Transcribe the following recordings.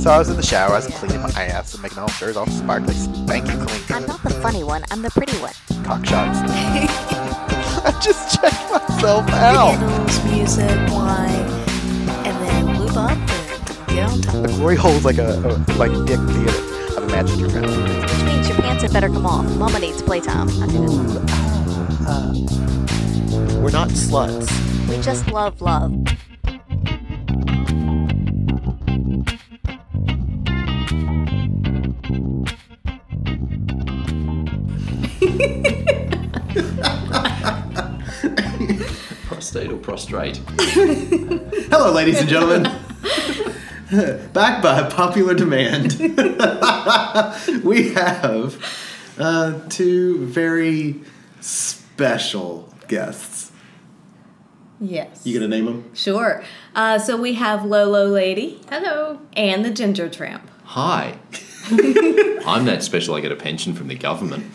So I was in the shower, I was cleaning my ass and making all sure it's all sparkly, spanky clean. I'm not the funny one, I'm the pretty one. Cock shots. I just checked myself out. Candles, music, wine, and then lube up and get on top. The glory hole's like a dick theater. I've imagined your friends. Which means your pants had better come off. Mama needs playtime. We're not sluts. We just love love. Prostate or prostrate? Hello, ladies and gentlemen. Back by popular demand, we have two very special guests. Yes. You gonna name them? Sure. So we have Lolo Lady. Hello. And the Ginger Tramp. Hi. I'm that special I get a pension from the government.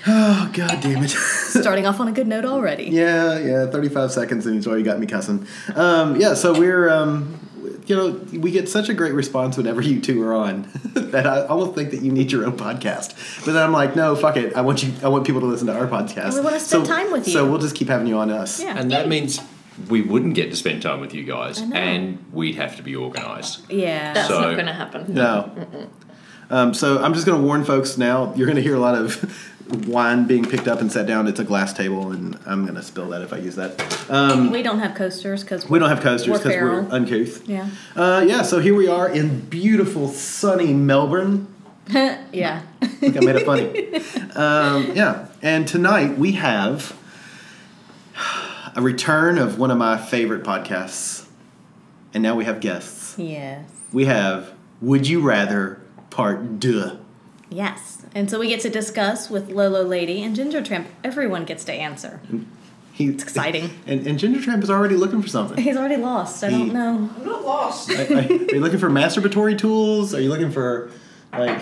Oh, God damn it. Starting off on a good note already. Yeah, 35 seconds and he's already got me cussing. So we're, we get such a great response whenever you two are on that I almost think that you need your own podcast. But then I'm like, no, fuck it. I want people to listen to our podcast. And we want to spend time with you. So we'll just keep having you on us. Yeah. And that means we wouldn't get to spend time with you guys, and we'd have to be organised. Yeah. That's not going to happen. No. So I'm just going to warn folks now. You're going to hear a lot of wine being picked up and set down. It's a glass table, and I'm going to spill that if I use that. We don't have coasters because we're uncouth. Yeah. So here we are in beautiful, sunny Melbourne. Yeah. I think I made it funny. And tonight we have a return of one of my favorite podcasts. And now we have guests. Yes. We have Would You Rather Part 2. Yes. And so we get to discuss with Lolo Lady and Ginger Tramp. Everyone gets to answer. It's exciting. And Ginger Tramp is already looking for something. He's already lost. I don't know. I'm not lost. Are you looking for masturbatory tools? Are you looking for, like,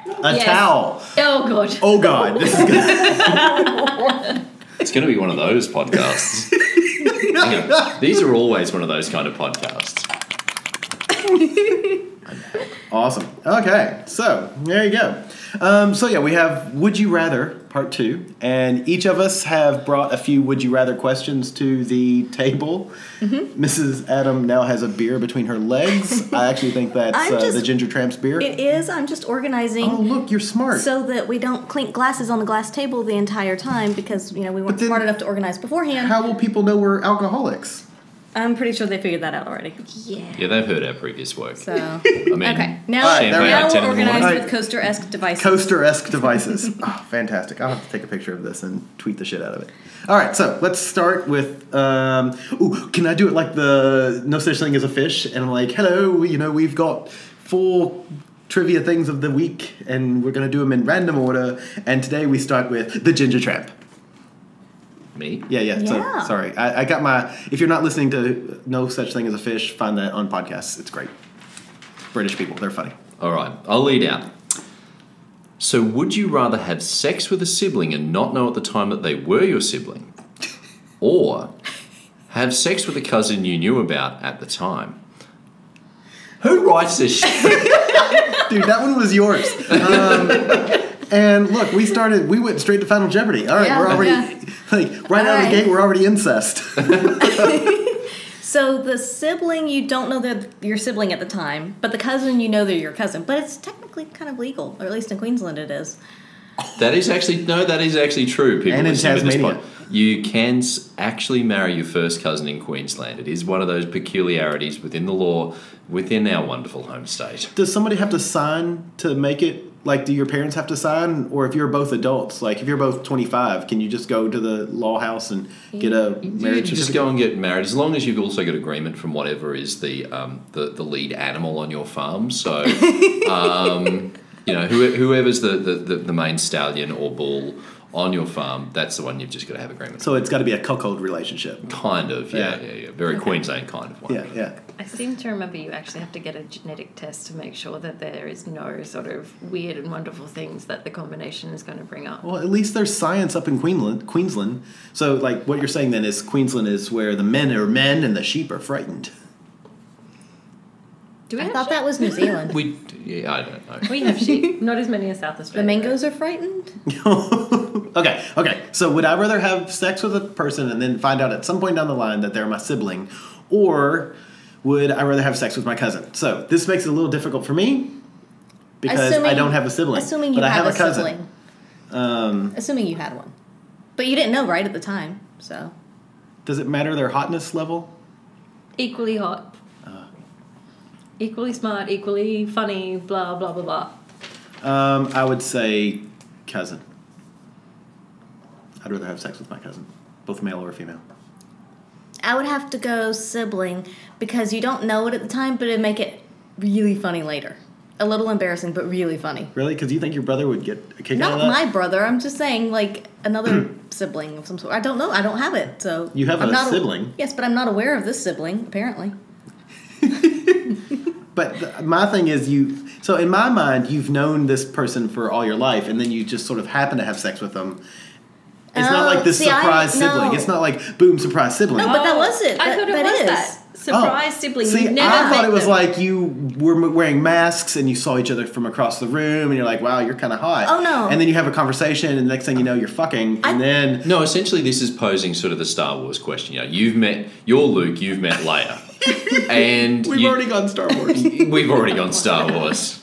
a towel? Oh, God. Oh, God. This is good. It's going to be one of those podcasts. These are always one of those kind of podcasts. Awesome. Okay, so there you go. We have Would You Rather Part 2, and each of us have brought a few Would You Rather questions to the table. Mm-hmm. Mrs. Adam now has a beer between her legs. I actually think that's the Ginger Tramp's beer. It is. I'm just organizing. Oh, look, you're smart. So that we don't clink glasses on the glass table the entire time because, we weren't smart enough to organize beforehand. How will people know we're alcoholics? I'm pretty sure they figured that out already. Yeah, they've heard our previous work. So, okay. Now we'll organize with with coaster-esque devices. Coaster-esque devices. Oh, fantastic. I'll have to take a picture of this and tweet the shit out of it. All right, so let's start with, can I do it like the No Such Thing as a Fish? And I'm like, hello, we've got 4 trivia things of the week, and we're going to do them in random order. And today we start with the Ginger Tramp. Me? Yeah. So, sorry. I got my... If you're not listening to No Such Thing as a Fish, find that on podcasts. It's great. British people, they're funny. All right, I'll lead out. So would you rather have sex with a sibling and not know at the time that they were your sibling? Or have sex with a cousin you knew about at the time? Who writes this shit? Dude, that one was yours. And look, we went straight to Final Jeopardy. All right, we're already... Right out of the gate, we're already incest. So the sibling, you don't know they're your sibling at the time, but the cousin, you know they're your cousin. But it's technically kind of legal, or at least in Queensland it is. That is actually true. People and in Tasmania. You can actually marry your first cousin in Queensland. It is one of those peculiarities within the law within our wonderful home state. Does somebody have to sign to make it? Like, do your parents have to sign? Or if you're both adults, like if you're both 25, can you just go to the law house and get a marriage certificate? Just go and get married, as long as you've also got agreement from whatever is the lead animal on your farm. So, whoever's the main stallion or bull on your farm, that's the one you've just got to have agreement. So it's got to be a cuckold relationship. Kind of, yeah. Very Queensland kind of one. Yeah. I seem to remember you actually have to get a genetic test to make sure that there is no sort of weird and wonderful things that the combination is going to bring up. Well, at least there's science up in Queensland. So, like, what you're saying then is Queensland is where the men are men and the sheep are frightened. Do we I have thought sheep? that was New Zealand. I don't know. We have sheep. Not as many as South The Australia. mangoes are frightened? Okay. So would I rather have sex with a person and then find out at some point down the line that they're my sibling, or would I rather have sex with my cousin? So this makes it a little difficult for me because I don't have a sibling. Assuming you but I have have a cousin. sibling. Assuming you had one. But you didn't know, right, at the time, so. Does it matter their hotness level? Equally hot. Equally smart, equally funny, blah, blah, blah, blah. I would say cousin. I'd rather have sex with my cousin, both male or female. I would have to go sibling because you don't know it at the time, but it'd make it really funny later. A little embarrassing, but really funny. Really? Because you think your brother would get a kick out of Not that? my brother. I'm just saying, like, another sibling of some sort. I don't know. I don't have it, so. You have I'm a not sibling? Yes, but I'm not aware of this sibling, apparently. But my thing is so in my mind, you've known this person for all your life, and then you just sort of happen to have sex with them. It's not like this surprise sibling. no. It's not like, boom, surprise sibling. No, but that was it. I thought it that was is. that. Surprise sibling. See, You never I thought met it was them. like you were wearing masks and you saw each other from across the room and you're like, wow, you're kind of hot. Oh, no. And then you have a conversation and the next thing you know, you're fucking. And then. No, essentially, this is posing sort of the Star Wars question. You're Luke, you've met Leia. And We've already gone Star Wars. We've already gone Star Wars.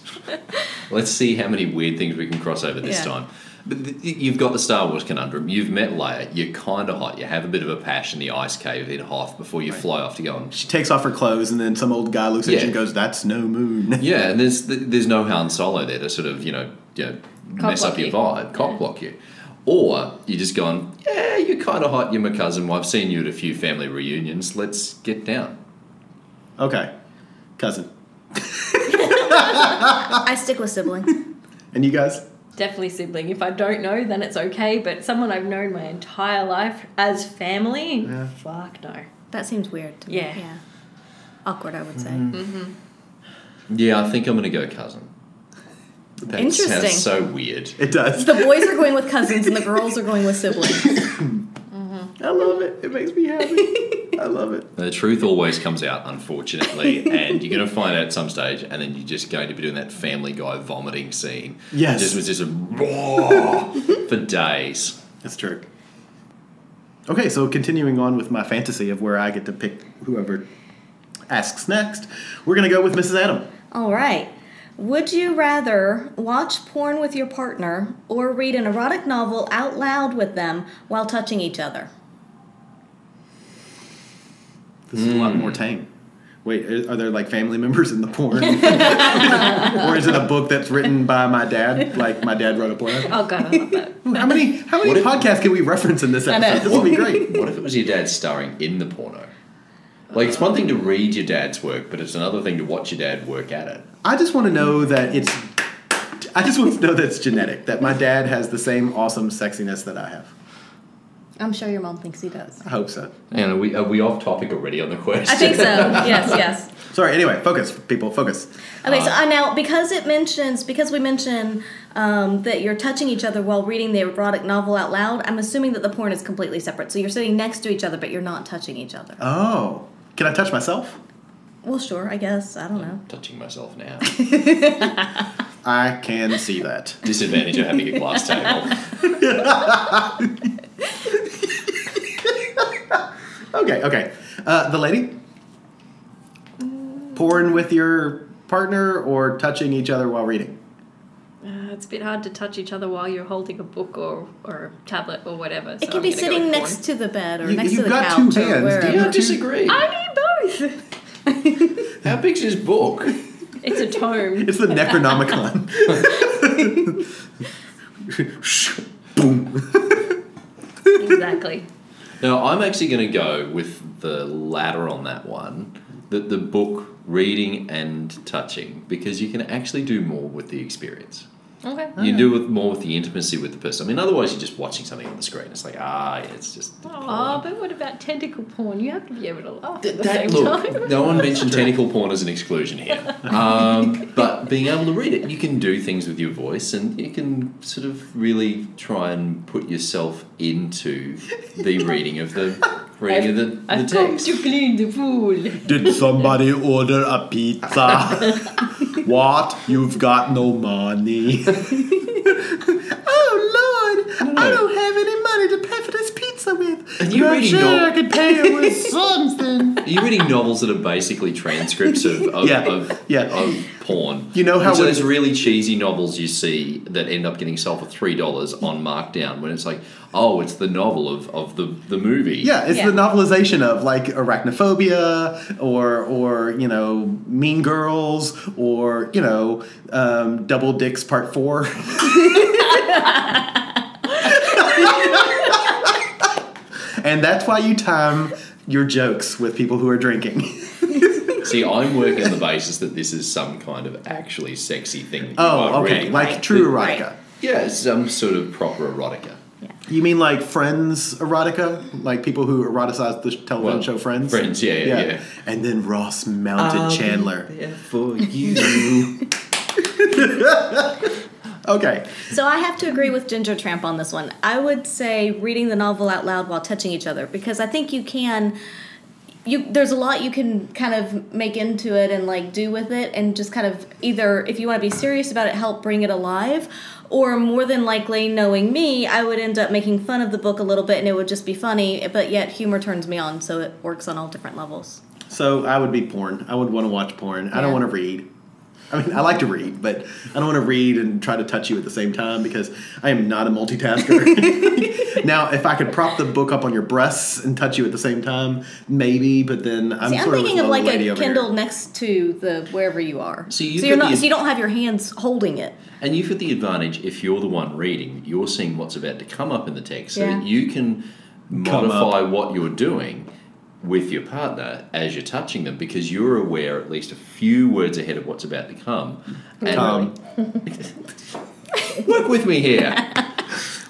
Let's see how many weird things we can cross over this Yeah. time. But you've got the Star Wars conundrum. You've met Leia. You're kind of hot. You have a bit of a pash in the ice cave in Hoth before you fly off to go and... She takes off her clothes and then some old guy looks at you and goes, that's no moon. Yeah, and there's no Han Solo there to sort of, mess up your vibe, cock block you. Or you're just going, yeah, you're kind of hot. You're my cousin. Well, I've seen you at a few family reunions. Let's get down. Okay. Cousin. I stick with sibling. And you guys? Definitely sibling. If I don't know, then it's okay. But someone I've known my entire life as family, fuck no. That seems weird to me. Yeah. Awkward, I would say. Mm-hmm. Yeah, I think I'm going to go cousin. That Interesting. sounds so weird. It does. The boys are going with cousins and the girls are going with siblings. I love it. It makes me happy. I love it. The truth always comes out, unfortunately, and you're going to find out at some stage, and then you're just going to be doing that Family Guy vomiting scene. Yes. It was just raw for days. That's true. Okay, so continuing on with my fantasy of where I get to pick whoever asks next, we're going to go with Mrs. Adam. All right. Would you rather watch porn with your partner or read an erotic novel out loud with them while touching each other? This is a lot more tame. Wait, are there like family members in the porn? Or is it a book that's written by my dad? Like my dad wrote a porn? Oh god, I love that. How many podcasts can we reference in this episode? This will be great. What if it was your dad starring in the porno? Like, it's one thing to read your dad's work, but it's another thing to watch your dad work at it. I just want to know that it's genetic. That my dad has the same awesome sexiness that I have. I'm sure your mom thinks he does. I hope so. And are we off topic already on the question? I think so. Yes. Sorry. Anyway, focus, people. Focus. Okay, so now because we mention that you're touching each other while reading the erotic novel out loud, I'm assuming that the porn is completely separate. So you're sitting next to each other, but you're not touching each other. Oh, can I touch myself? Well, sure, I guess. I don't know. Touching myself now. I can see that. Disadvantage of having a glass table. Okay. The lady? Porn with your partner or touching each other while reading? It's a bit hard to touch each other while you're holding a book or a tablet or whatever. It can be sitting next to the bed or next to you've the got couch two or hands. wherever. Do you I disagree. I need both. How big's his book? It's a tome. It's the Necronomicon. Boom. Exactly. Now, I'm actually going to go with the latter on that one. The book, reading and touching, because you can actually do more with the experience. Okay. You do more with the intimacy with the person. I mean, otherwise you're just watching something on the screen. It's like, it's just... Oh, but what about tentacle porn? You have to be able to laugh at the That, same look, time. no one mentioned tentacle porn as an exclusion here. But being able to read it, you can do things with your voice and you can sort of really try and put yourself into the reading of the reading the I've come text. to clean the pool. Did somebody order a pizza? What? You've got no money. Oh Lord, I don't have any money to pay for this pizza with. And you're I'm reading sure no- I could pay it with something. Are you reading novels that are basically transcripts of porn? You know how so when- there's really cheesy novels you see that end up getting sold for $3 on markdown when it's like, oh, it's the novel of the movie. Yeah, it's the novelization of like Arachnophobia or you know Mean Girls or you know Double Dicks Part 4. And that's why you time your jokes with people who are drinking. See, I'm working on the basis that this is some kind of actually sexy thing that you are Oh, okay, reading. like true erotica. Right. Yeah, some sort of proper erotica. You mean like Friends erotica? Like people who eroticize the television show Friends? Friends, yeah. And then Ross mounted Chandler. There for you. Okay. So I have to agree with Ginger Tramp on this one. I would say reading the novel out loud while touching each other because I think you can. There's a lot you can kind of make into it and like do with it and just kind of either if you want to be serious about it help bring it alive or more than likely knowing me I would end up making fun of the book a little bit and it would just be funny but yet humor turns me on so it works on all different levels. So I would be porn. I would want to watch porn. I don't want to read. I mean, I like to read, but I don't want to read and try to touch you at the same time because I am not a multitasker. Now, if I could prop the book up on your breasts and touch you at the same time, maybe, but then I'm I'm sort thinking of of like lady a over Kindle here. next to the wherever you are. So you've you're got not the- so you don't have your hands holding it. And you've got the advantage, if you're the one reading, you're seeing what's about to come up in the text. So Yeah. you can modify what you're doing with your partner as you're touching them because you're aware at least a few words ahead of what's about to come. And work with me here.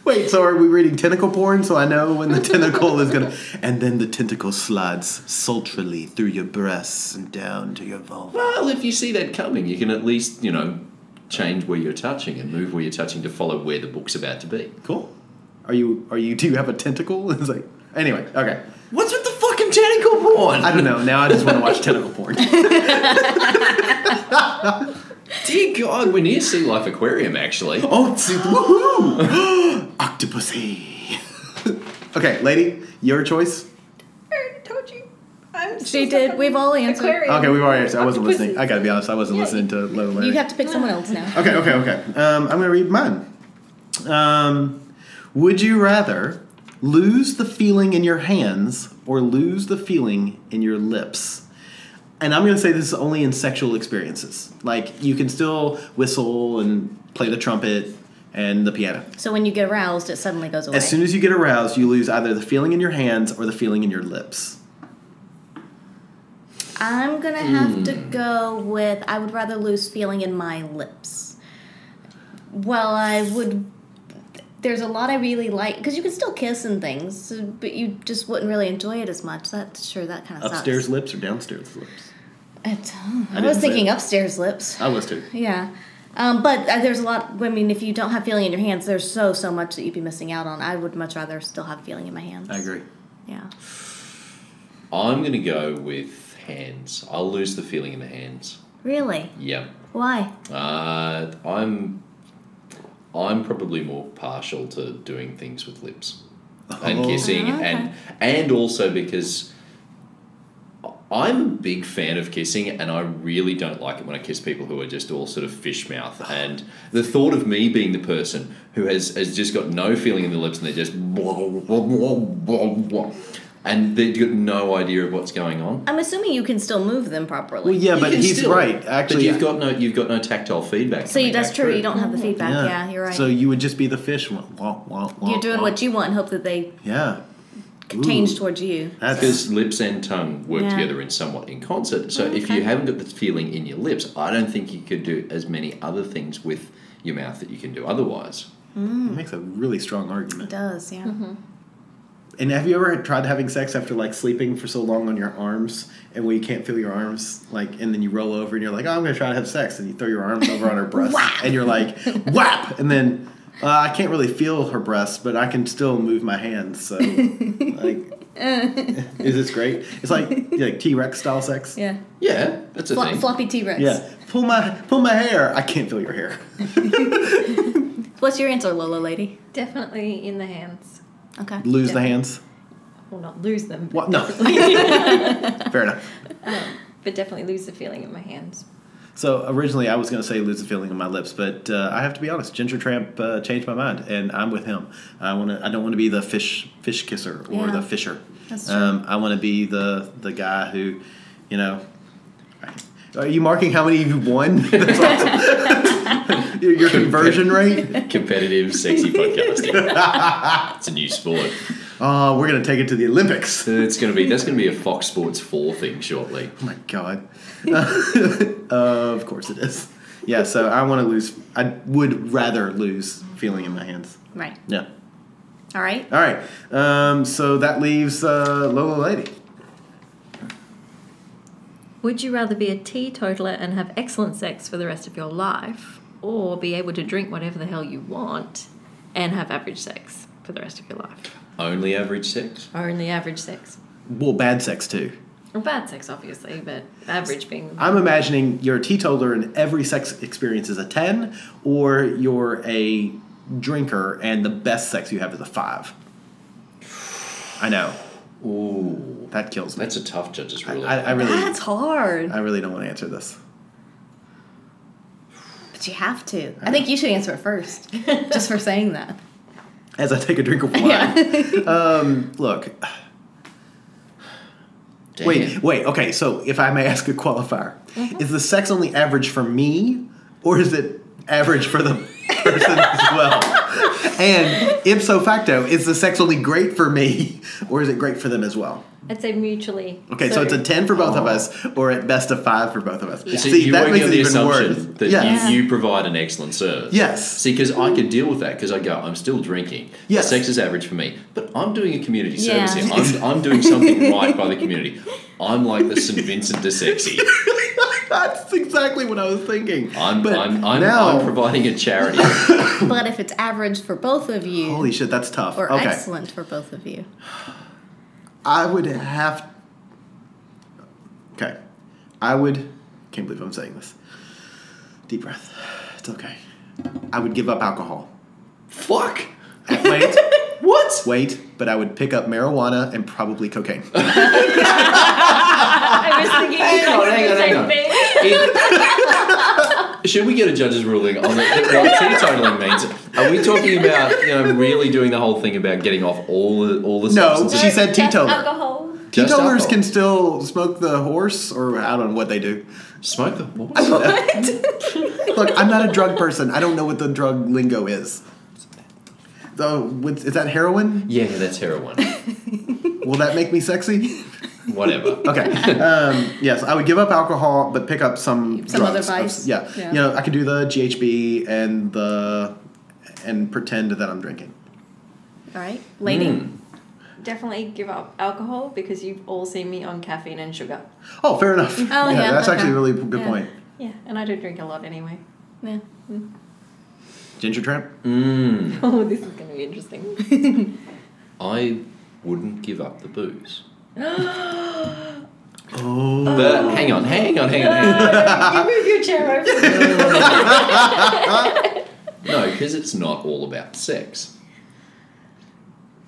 Wait, so are we reading tentacle porn so I know when the tentacle is going to... And then the tentacle slides sultrily through your breasts and down to your vulva. Well, if you see that coming, you can at least, change where you're touching and move where you're touching to follow where the book's about to be. Cool. Do you have a tentacle? It's like... Anyway, okay. What's with the fucking tentacle porn? I don't know. Now I just want to watch tentacle porn. Dear God, we're near Sea Life Aquarium, actually. Oh, woohoo! Octopussy. Okay, lady, your choice. I already told you. She did. We've all answered. Aquarium. Okay, we've already answered. I wasn't Octopuses. listening. I gotta be honest, I wasn't listening to Little Larry. You have to pick someone else now. Okay. I'm gonna read mine. Would you rather lose the feeling in your hands or lose the feeling in your lips? And I'm going to say this is only in sexual experiences. Like, you can still whistle and play the trumpet and the piano. So when you get aroused, it suddenly goes away. As soon as you get aroused, you lose either the feeling in your hands or the feeling in your lips. I'm going to have to go with I would rather lose feeling in my lips. Well, I would... There's a lot I really like... Because you can still kiss and things, but you just wouldn't really enjoy it as much. That kind of sucks. Upstairs lips or downstairs lips? I didn't was say thinking it. upstairs lips. I was too. Yeah. But there's a lot... I mean, if you don't have feeling in your hands, there's so much that you'd be missing out on. I would much rather still have feeling in my hands. I agree. Yeah. I'm going to go with hands. I'll lose the feeling in the hands. Really? Yep. Why? I'm probably more partial to doing things with lips and Oh. kissing, Okay. and also because I'm a big fan of kissing, and I really don't like it when I kiss people who are just all sort of fish mouth. And the thought of me being the person who has just got no feeling in the lips and they're just and they've got no idea of what's going on. I'm assuming you can still move them properly. Well, yeah, You but can he's still- right. Actually, but you've got no tactile feedback. So coming that's back true. through. You don't have the feedback. Yeah, you're right. So you would just be the fish. You're doing what you want and hope that they Yeah. change Ooh. towards you. That's Because lips and tongue work Yeah. together in somewhat in concert. So if Okay. you haven't got the feeling in your lips, I don't think you could do as many other things with your mouth that you can do otherwise. It makes a really strong It argument. does, yeah. And have you ever tried having sex after like sleeping for so long on your arms and where you can't feel your arms, like, and then you roll over and you're like, oh, I'm going to try to have sex, and you throw your arms over on her breast and you're like, whap, and then I can't really feel her breasts, but I can still move my hands. So like, Is this great? It's like T-Rex style sex. Yeah. Yeah, that's a thing. Floppy T-Rex. Yeah. Pull my hair. I can't feel your hair. What's your answer, Lola lady? Definitely in the hands. Okay. Lose the hands. Well, not lose them. But What? No. Fair enough. But definitely lose the feeling in my hands. So originally I was going to say lose the feeling in my lips, but I have to be honest. Ginger Tramp changed my mind, and I'm with him. I don't want to be the fish kisser or Yeah. the fisher. That's true. I want to be the guy who, you know. Are you marking how many you've won? That's awesome. Your conversion rate. Competitive, sexy podcasting. It's a new sport. Oh, we're going to take it to the Olympics. That's going to be a Fox Sports 4 thing shortly. Oh my God. Of course it is. Yeah, so I want to lose. I would rather lose feeling in my hands. Right. Yeah. All right. All right. So that leaves Lola Lady. Would you rather be a teetotaler and have excellent sex for the rest of your life, or be able to drink whatever the hell you want and have average sex for the rest of your life? Only average sex? Only average sex. Well, bad sex too. Well, bad sex, obviously, but average being... I'm imagining you're a teetotaler and every sex experience is a 10, or you're a drinker and the best sex you have is a 5. I know. Ooh. That kills me. That's a tough judge's ruling. I really, That's hard. I really don't want to answer this. But you have to. I think you should answer it first. Just for saying that. As I take a drink of wine. Yeah. Look. Damn. Wait. Okay, so if I may ask a qualifier, is the sex only average for me, or is it average for the person as well? And ipso facto, is the sex only great for me, or is it great for them as well? I'd say mutually. Okay, so it's a 10 for both of us, or at best a 5 for both of us. So See, you're that working makes on it the even worse. assumption that Yes. you provide an excellent service. Yes. See, because I could deal with that because I go, I'm still drinking. Yes. The sex is average for me. But I'm doing a community service Yeah. here. I'm doing something right by the community. I'm like the St. Vincent de Sexy. That's exactly what I was thinking. I'm now, providing a charity. But if it's average for both of you, holy shit, that's tough. or Okay. excellent for both of you, I would have. Okay. I would. Can't believe I'm saying this. Deep breath. It's okay. I would give up alcohol. Fuck. Wait. What? Wait, but I would pick up marijuana and probably cocaine. I was thinking Hang on. Should we get a judge's ruling on what teetotaling means? Are we talking about really doing the whole thing about getting off all the No, substances? she said teetotaler. Alcohol. Just Teetotalers alcohol. can still smoke the horse, or I don't know what they do. Smoke the horse. Look, I'm not a drug person. I don't know what the drug lingo is. So, is that heroin? Yeah, that's heroin. Will that make me sexy? Whatever. Okay. Yes, I would give up alcohol, but pick up some drugs. other vice. Yeah. Yeah. I could do the GHB and pretend that I'm drinking. all right, lady. Definitely give up alcohol because you've all seen me on caffeine and sugar. Oh, fair enough. Oh, yeah, That's actually a okay. really good Yeah. point. Yeah, and I don't drink a lot anyway. Yeah. Ginger Tramp? Oh, this is going to be interesting. I wouldn't give up the booze. Oh. But hang on. You move your chair over. No, because it's not all about sex.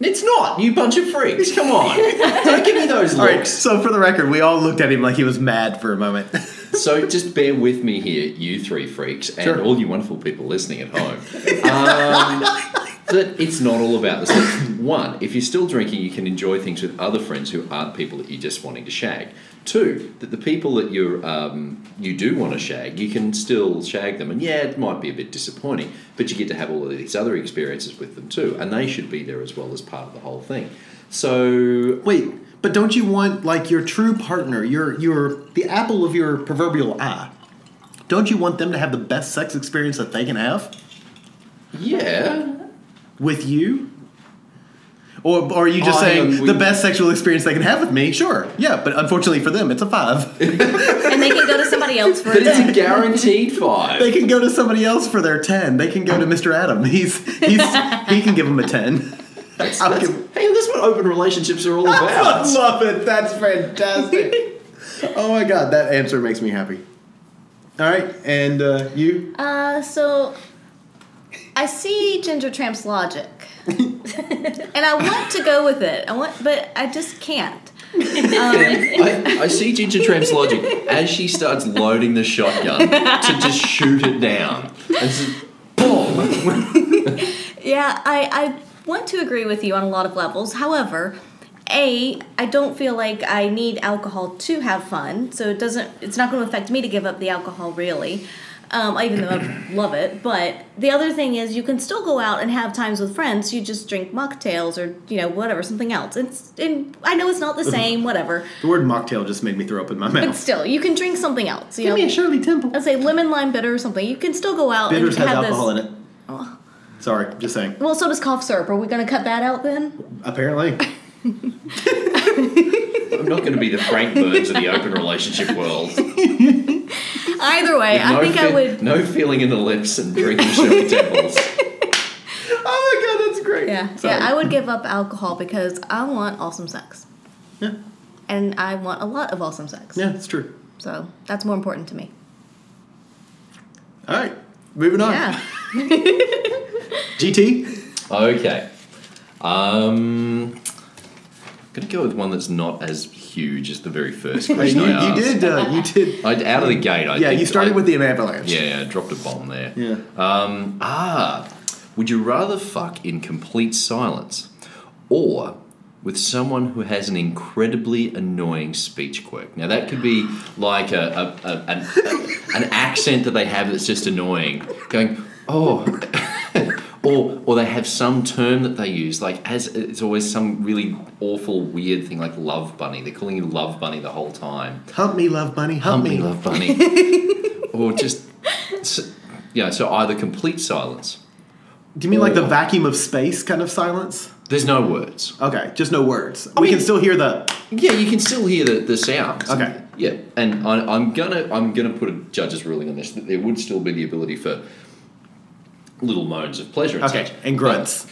It's not, you bunch of freaks. Come on. Don't give me those All right, looks. so for the record, we all looked at him like he was mad for a moment. So just bear with me here, you three freaks, and Sure. all you wonderful people listening at home. That it's not all about the sex. One, if you're still drinking, you can enjoy things with other friends who aren't people that you're just wanting to shag. Two, that the people that you do want to shag, you can still shag them. And yeah, it might be a bit disappointing, but you get to have all of these other experiences with them too. And they should be there as well as part of the whole thing. So... Wait, but don't you want, like, your true partner, your the apple of your proverbial eye, don't you want them to have the best sex experience that they can have? Yeah. With you? Or are you just hang saying on, the best sexual experience they can have with me? Sure. Yeah, but unfortunately for them, it's a 5. And they can go to somebody else for But a it's a 10. guaranteed 5. They can go to somebody else for their 10. They can go to Mr. Adam. He can give them a 10. That's I'll hey, give- let's what open relationships are all I about. love it. That's fantastic. Oh my god, that answer makes me happy. All right, and you? So I see Ginger Tramp's logic, and I want to go with it. But I just can't. I see Ginger Tramp's logic as she starts loading the shotgun to just shoot it down. And it's just, boom! Yeah, I want to agree with you on a lot of levels. However, I don't feel like I need alcohol to have fun, so it's not going to affect me to give up the alcohol, really, even though I love it. But the other thing is you can still go out and have times with friends. You just drink mocktails or, whatever, something else. I know it's not the same, whatever. The word mocktail just made me throw up in my mouth. But still, you can drink something else. Give me a Shirley Temple. Let's say lemon lime bitter or something. You can still go out Bitters and has have alcohol this. in it. Sorry, just saying. Well, so does cough syrup. Are we going to cut that out then? Apparently. I'm not going to be the Frank Burns of the open relationship world. Either way, I think I would. No feeling in the lips and drinking Shirley Temples. Oh my god, that's great. Yeah, Sorry. I would give up alcohol because I want awesome sex. Yeah. And I want a lot of awesome sex. Yeah, it's true. So that's more important to me. All right, moving on. Yeah. GT? Okay. I'm going to go with one that's not as huge as the very first question You I asked. did. Out of the gate, I think you started with the avalanche. Yeah, I dropped a bomb there. Yeah. Would you rather fuck in complete silence or with someone who has an incredibly annoying speech quirk? Now, that could be like an accent that they have that's just annoying, going, oh... Or they have some term that they use, like it's always some really awful, weird thing like love bunny. They're calling you love bunny the whole time. Hump me, love bunny. Hump me, love bunny. Or just, so either complete silence. Do you mean like the vacuum of space kind of silence? There's no words. Okay, just no words. We can still hear the... Yeah, you can still hear the sounds. Okay. Yeah, and I'm gonna put a judge's ruling on this, that there would still be the ability for little moans of pleasure and such. and grunts.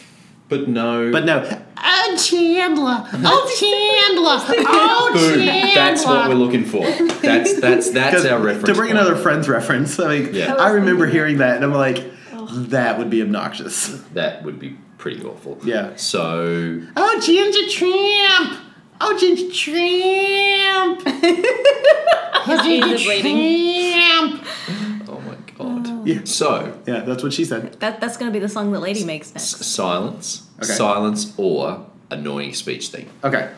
But no. Oh, Chandler. Oh, Chandler. Oh, Boom. Chandler. That's what we're looking for. That's our reference. To bring point. another Friends reference, I remember hearing that, and I'm like, that would be obnoxious. That would be pretty awful. Yeah. So. Oh, Ginger Tramp. Oh, Ginger Tramp. Ginger Tramp. Oh my god. Yeah. So. Yeah, that's what she said. That's going to be the song that Lady makes next. Silence. Okay. Silence or annoying speech thing. Okay.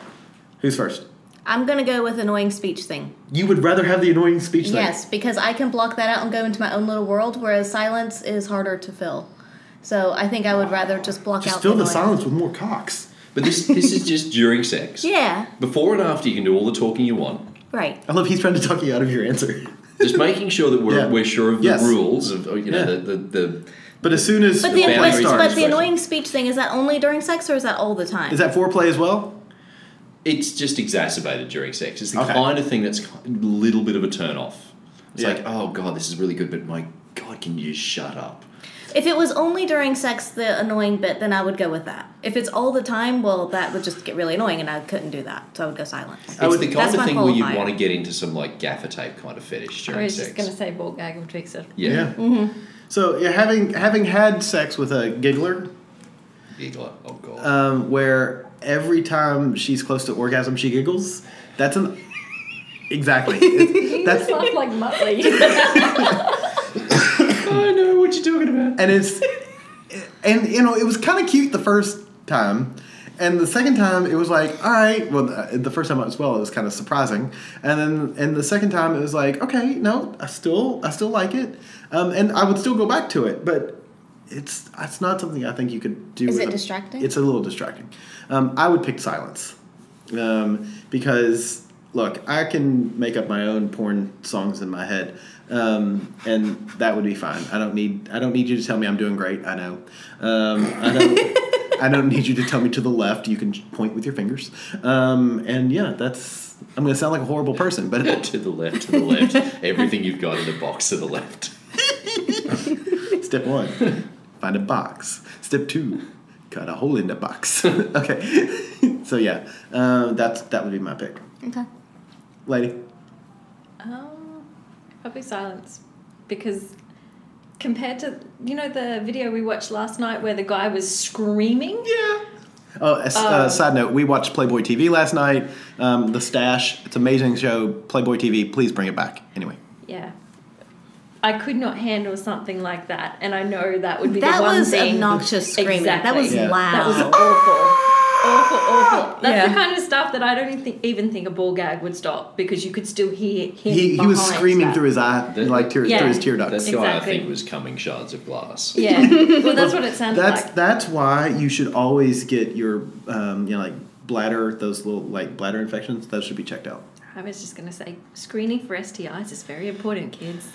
Who's first? I'm going to go with annoying speech thing. You would rather have the annoying speech thing? Yes, because I can block that out and go into my own little world, whereas silence is harder to fill. So I think I would rather just block Just out fill the annoying. silence with more cocks. But this is just during sex. Yeah, Before and after, you can do all the talking you want. right. I love he's trying to talk you out of your answer. Just making sure that Yeah. we're sure of the Yes. rules of Yeah. the But as soon as But the, boundaries but, are but the stretched. annoying speech thing, is that only during sex or is that all the time? Is that foreplay as well? It's just exacerbated during sex. It's the Okay. kind of thing that's a little bit of a turn off. It's Yeah. like, oh god, this is really good, but my god, can you shut up? If it was only during sex, the annoying bit, then I would go with that. If it's all the time, well, that would just get really annoying, and I couldn't do that. So I would go silence. It's would- the kind that's of my thing where you qualifier. want to get into some like gaffer tape kind of fetish I during was sex. just going to say ball gag and fixer. Yeah. So you're having had sex with a giggler, Giggler. Oh god. where every time she's close to orgasm she giggles. That's an exactly. That's Sounds like Muttley. I know what you're talking about. and it was kind of cute the first time, and the second time it was like, all right. Well, the first time as well, it was kind of surprising, and the second time it was like, okay, no, I still like it, and I would still go back to it, but it's not something I think you could do. Is with it distracting? It's a little distracting. I would pick silence, because look, I can make up my own porn songs in my head. And that would be fine. I don't need you to tell me I'm doing great. I know. I don't need you to tell me to the left. You can point with your fingers. And yeah, I'm going to sound like a horrible person, but to the left. Everything you've got in a box to the left. Step 1, find a box. Step 2, cut a hole in the box. Okay. So yeah, that would be my pick. Okay. Lady. Probably silence, because compared to the video we watched last night where the guy was screaming. Yeah. Oh, side note, we watched Playboy TV last night. The Stash. It's an amazing show. Playboy TV. Please bring it back. Anyway. Yeah. I could not handle something like that, and I know that would be That the one was thing. obnoxious screaming. Exactly. That was Yeah. loud. That was awful. Awful. That's Yeah. the kind of stuff that I don't even think a ball gag would stop, because you could still hear him. He was behind screaming that. through his eye, through his tear ducts. That guy, I Exactly. think, was coming shards of glass. Yeah. Well, that's what it sounded like. That's why you should always get your like bladder, those little like bladder infections. Those should be checked out. I was just going to say, screening for STIs is very important, kids.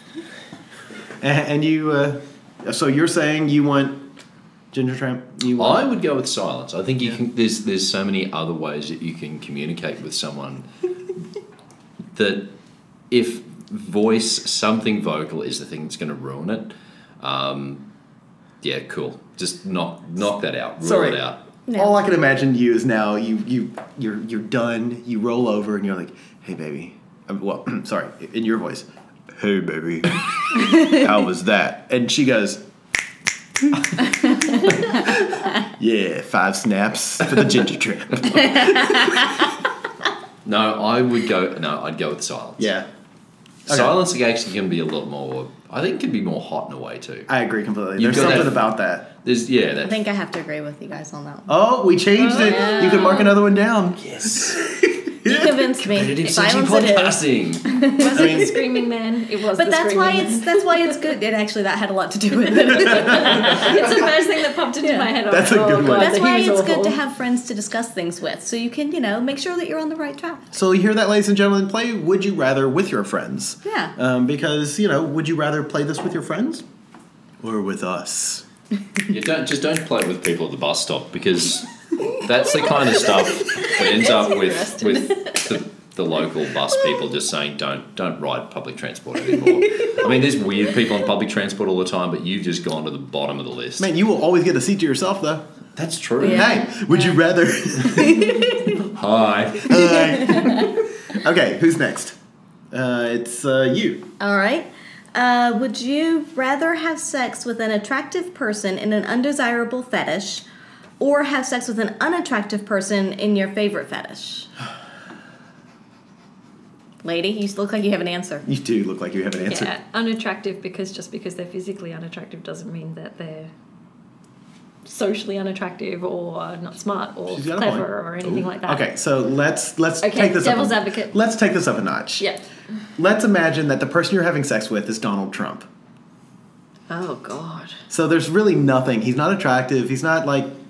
And you, so you're saying you want Ginger Tramp? I would go with silence. I think you can. There's so many other ways that you can communicate with someone that if something vocal is the thing that's going to ruin it. Yeah, cool. Just knock that out. Rule it out. Yeah. All I can imagine you is now you're done. You roll over and you're like, "Hey, baby." Well, sorry, in your voice. Hey, baby. How was that? And she goes, yeah, 5 snaps for the Ginger Tramp. No, I'd go with silence. Yeah. Okay. Silence actually can be a lot more. I think it can be more hot in a way too. I agree completely. You've There's got something that- about that. I think I have to agree with you guys on that one. Oh, we changed it. yeah. You can mark another one down. Yes. You convinced me. Competitive sexy Silence it is. podcasting. Was it the screaming man? It was But the that's screaming why man. that's why it's good. It actually that had a lot to do with it. It's the first thing that popped into my head. I'm That's like, a good God, one. That's he why was it's awful. good to have friends to discuss things with, so you can make sure that you're on the right track. So you hear that, ladies and gentlemen? Play Would You Rather with your friends. Yeah. Because, would you rather play this with your friends or with us? You don't play it with people at the bus stop, because that's the kind of stuff that ends up with the local bus people just saying don't ride public transport anymore. I mean, there's weird people on public transport all the time, but you've just gone to the bottom of the list. Man, you will always get a seat to yourself, though. That's true. Yeah. Hey, would you rather? Hi. Okay, who's next? It's you. All right. Would you rather have sex with an attractive person in an undesirable fetish, or have sex with an unattractive person in your favorite fetish? Lady, you look like you have an answer. You do look like you have an answer. Yeah, unattractive, because just because they're physically unattractive doesn't mean that they're socially unattractive or not smart or She's got a point. clever or anything like that. Okay, so let's Okay, take this devil's up. advocate. Let's take this up a notch. Yeah. Let's imagine that the person you're having sex with is Donald Trump. Oh God. So there's really nothing. He's not attractive. He's not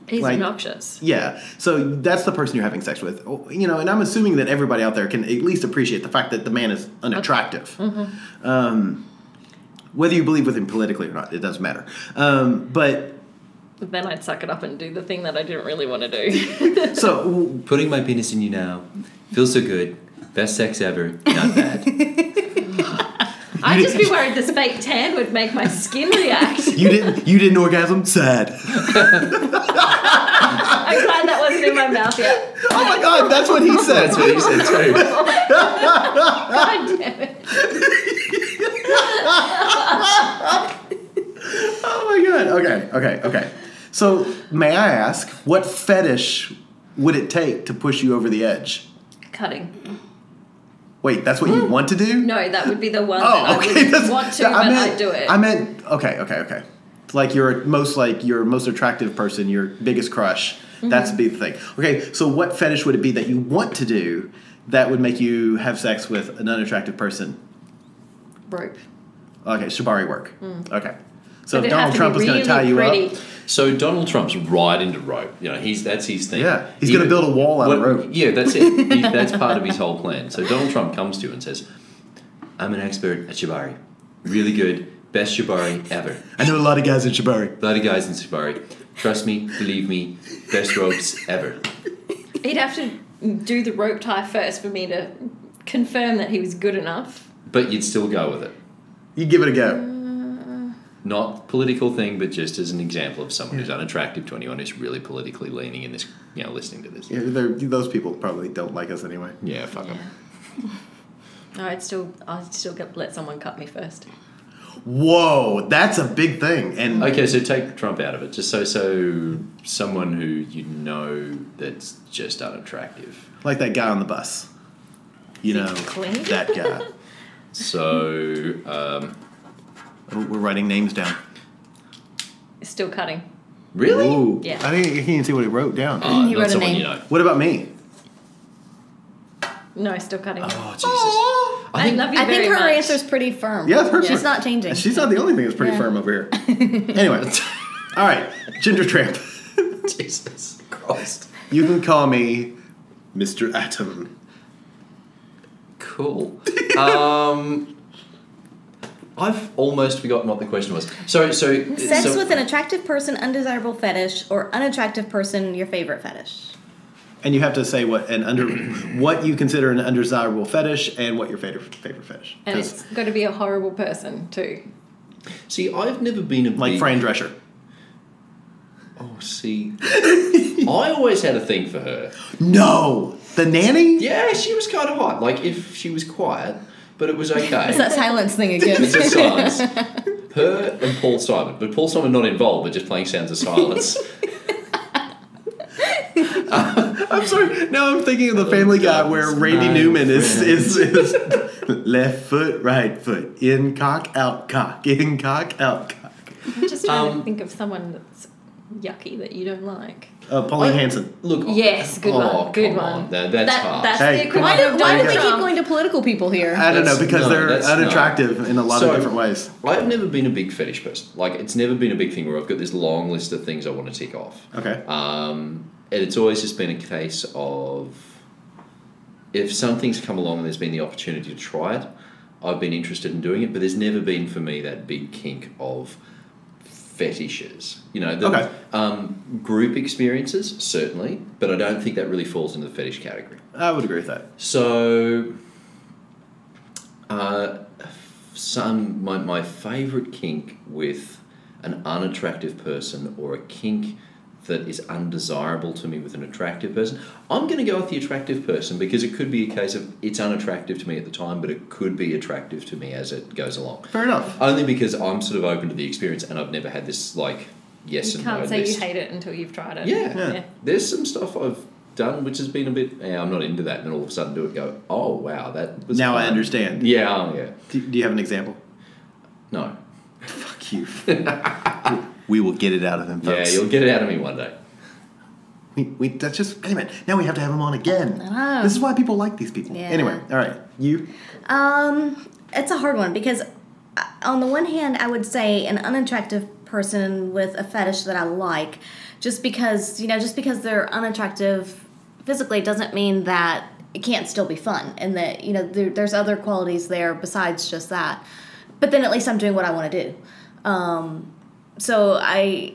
He's like obnoxious. Yeah. So that's the person you're having sex with. And I'm assuming that everybody out there can at least appreciate the fact that the man is unattractive. Mm-hmm. Whether you believe with him politically or not, it doesn't matter. But Then I'd suck it up and do the thing that I didn't really want to do. so Putting my penis in you now feels so good. Best sex ever. Not bad. I'd just be worried this fake tan would make my skin react. you didn't orgasm? Sad. I'm glad that wasn't in my mouth yet. Oh my God, that's what he said. That's what he said too. God damn it. Oh my God. Okay. So may I ask, what fetish would it take to push you over the edge? Cutting. Wait, that's what you want to do? No, that would be the one Oh, that okay. I would want to, but I'd do it. I meant okay. Like your most attractive person, your biggest crush. Mm-hmm. That's the thing. Okay, so what fetish would it be that you want to do that would make you have sex with an unattractive person? Rope. Okay, shibari work. Okay. So But if it'd Donald have to Trump be is going to tie really you pretty. up, So Donald Trump's right into rope. That's his thing. Yeah, he's gonna build a wall out of rope. Yeah, that's it. That's part of his whole plan. So Donald Trump comes to you and says, "I'm an expert at shibari. Really good. Best shibari ever. I know a lot of guys in shibari. A lot of guys in shibari. Trust me, believe me. Best ropes ever." He'd have to do the rope tie first for me to confirm that he was good enough. But you'd still go with it. You give it a go. not political thing, but just as an example of someone who's unattractive to anyone who's really politically leaning in this, listening to this. Yeah, those people probably don't like us anyway. Yeah, fuck them. No, I'd still let someone cut me first. Whoa, that's a big thing. And Okay, so take Trump out of it. Just so someone who you know that's just unattractive. like that guy on the bus. You know, clean? that guy. So, Oh, we're writing names down. Still cutting. really? Ooh, Yeah. I can't even see what he wrote down. He not wrote a someone name. you know. What about me? No, still cutting. Oh, Jesus. I love you I think very her much. answer's pretty firm. Yeah, her- She's not changing. She's not the only thing that's pretty Yeah. firm over here. Anyway, all right, Ginger Tramp. Jesus Christ. You can call me Mr. Atom. Cool. I've almost forgotten what the question was. So Sex with an attractive person, undesirable fetish, or unattractive person, your favorite fetish. And you have to say what you consider an undesirable fetish and what your favorite fetish. And 'Cause it's got to be a horrible person, too. See, I've never been a like big... Fran Drescher. Oh, see. I always had a thing for her. No, the nanny. Yeah, she was kind of hot. Like, if she was quiet, but it was okay. It's that silence thing again. It's just silence. Her and Paul Simon. But Paul Simon not involved, but just playing sounds of silence. I'm sorry. Now I'm thinking of the Family Guy where Randy Newman is left foot, right foot, in cock, out cock, in cock, out cock. I'm just trying to think of someone that's yucky that you don't like. Pauline Hanson. Look. Yes, good one. Good come one. on. That's hard. That's Hey, the come Why equivalent do of we Donald keep Trump. going to political people here? I don't know, because they're that's unattractive in a lot of So- different ways. I've never been a big fetish person. Like, it's never been a big thing where I've got this long list of things I want to tick off. Okay. And it's always just been a case of if something's come along and there's been the opportunity to try it, I've been interested in doing it, but there's never been for me that big kink of fetishes. Okay. Group experiences, certainly, but I don't think that really falls into the fetish category. I would agree with that. So, my favourite kink with an unattractive person, or a kink that is undesirable to me with an attractive person, I'm going to go with the attractive person, because it could be a case of it's unattractive to me at the time, but it could be attractive to me as it goes along. Fair enough. Only because I'm sort of open to the experience, and I've never had this yes You and no can't say list. you hate it until you've tried it. Yeah. There's some stuff I've done which has been a bit, I'm not into that, and then all of a sudden do it, go, oh wow, that was Now I fun. understand. Yeah, oh, yeah. Do you have an example? No. Fuck you. We will get it out of him, Yeah, folks. you'll get it out of me one day. That's just, wait a minute. Now we have to have him on again. I know. This is why people like these people. Yeah. Anyway, all right. You? It's a hard one because, on the one hand, I would say an unattractive person with a fetish that I like, just because they're unattractive physically doesn't mean that it can't still be fun, and that there's other qualities there besides just that. But then at least I'm doing what I want to do. So I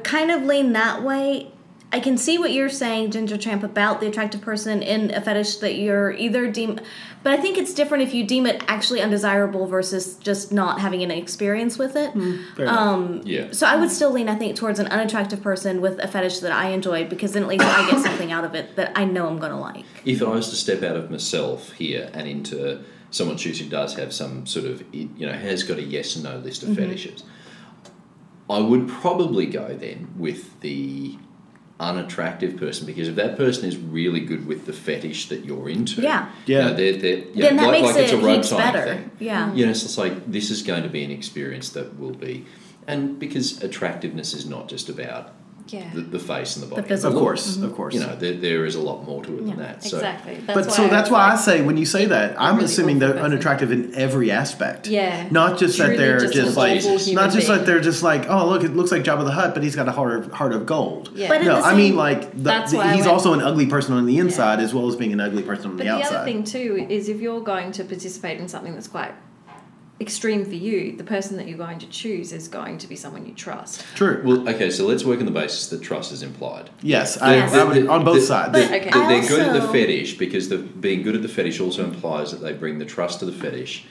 kind of lean that way. I can see what you're saying, Ginger Tramp, about the attractive person in a fetish that you're either deem... But I think it's different if you deem it actually undesirable versus just not having an experience with it. Fair enough. Yeah. So I would still lean, I think, towards an unattractive person with a fetish that I enjoy, because then at least I get something out of it that I know I'm going to like. If I was to step out of myself here and into someone who does have some sort of, has got a yes and no list of fetishes, I would probably go then with the unattractive person, because if that person is really good with the fetish that you're into, Yeah. Yeah. Then that makes it's a it road heaps sign better. thing. Yeah. So it's like, this is going to be an experience that will be, and because attractiveness is not just about Yeah. the face and the body. The physical. Of course, of course. There is a lot more to it Yeah, than that. So, Exactly. That's why I say, when you say that, I'm really assuming awful they're person. unattractive in every aspect. Yeah. Not just that Truly they're just just an like, awful human not just being. like they're just like, oh look, it looks like Jabba the Hutt, but he's got a heart of gold. Yeah. But at No, the I same- mean like That's why I he's went- also an ugly person on the inside as well as being an ugly person on But the the outside. other thing too is, if you're going to participate in something that's quite extreme for you, the person that you're going to choose is going to be someone you trust. True. well, okay, so let's work on the basis that trust is implied. Yes, Yes. I would, on both sides. But Okay. They're good at the also- fetish, because being good at the fetish also implies that they bring the trust to the fetish,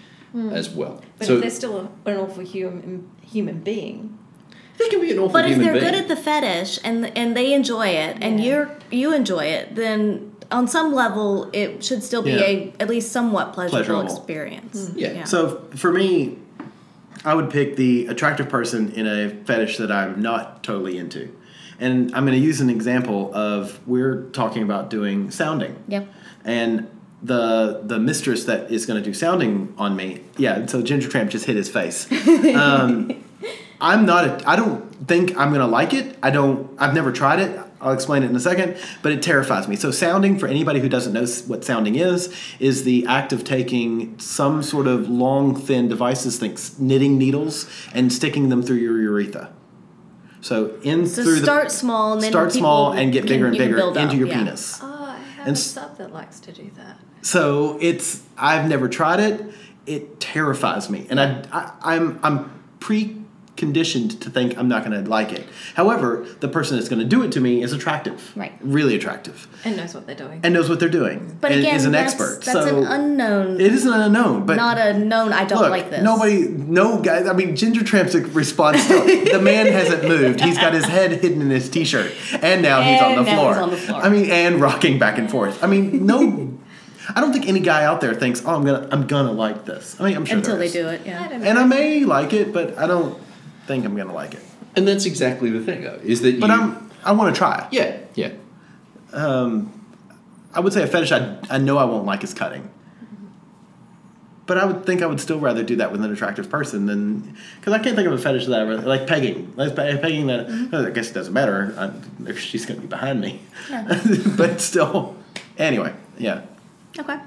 as well. But so if they're still an awful human being, they can be an awful But if human they're being. good at the fetish and they enjoy it and you enjoy it, then on some level it should still be Yeah. at least somewhat pleasurable Pleasurable. experience. Yeah. So for me, I would pick the attractive person in a fetish that I'm not totally into. And I'm going to use an example of we're talking about doing sounding. Yep. And the mistress that is going to do sounding on me, yeah, so Ginger Tramp just hit his face. I don't think I'm going to like it. I've never tried it. I'll explain it in a second, but it terrifies me. So sounding, for anybody who doesn't know what sounding is the act of taking some sort of long, thin devices, think knitting needles, and sticking them through your urethra. So Start small and then start small people and get bigger and you can bigger build into up, your yeah. penis. oh, I have And a sub that likes to do that. So I've never tried it. It terrifies me, and I'm preconditioned to think I'm not going to like it. However, the person that's going to do it to me is attractive, Right. Really attractive, And knows what they're doing. and knows what they're doing, But and again, is an that's, expert. That's so an unknown. it is an unknown, but not a known. I don't look, like this. no guy. I mean, Ginger Tramp's response still. The man hasn't moved. He's got his head hidden in his t-shirt, and now he's on the floor. he's on the floor. I mean, and rocking back and forth. I mean, no. I don't think any guy out there thinks, "Oh, I'm gonna like this." I mean, I'm sure until there they is. do it. I Yeah. don't know. And I may like it, but I don't think I'm gonna like it. And that's exactly the thing, though, is that But I want to try it. Yeah. I would say a fetish I know I won't like is cutting. But I would think I would still rather do that with an attractive person than, because I can't think of a fetish that I really like. Pegging, pegging that. I guess it doesn't matter if she's gonna be behind me. Yeah. But still, anyway, yeah. Okay. All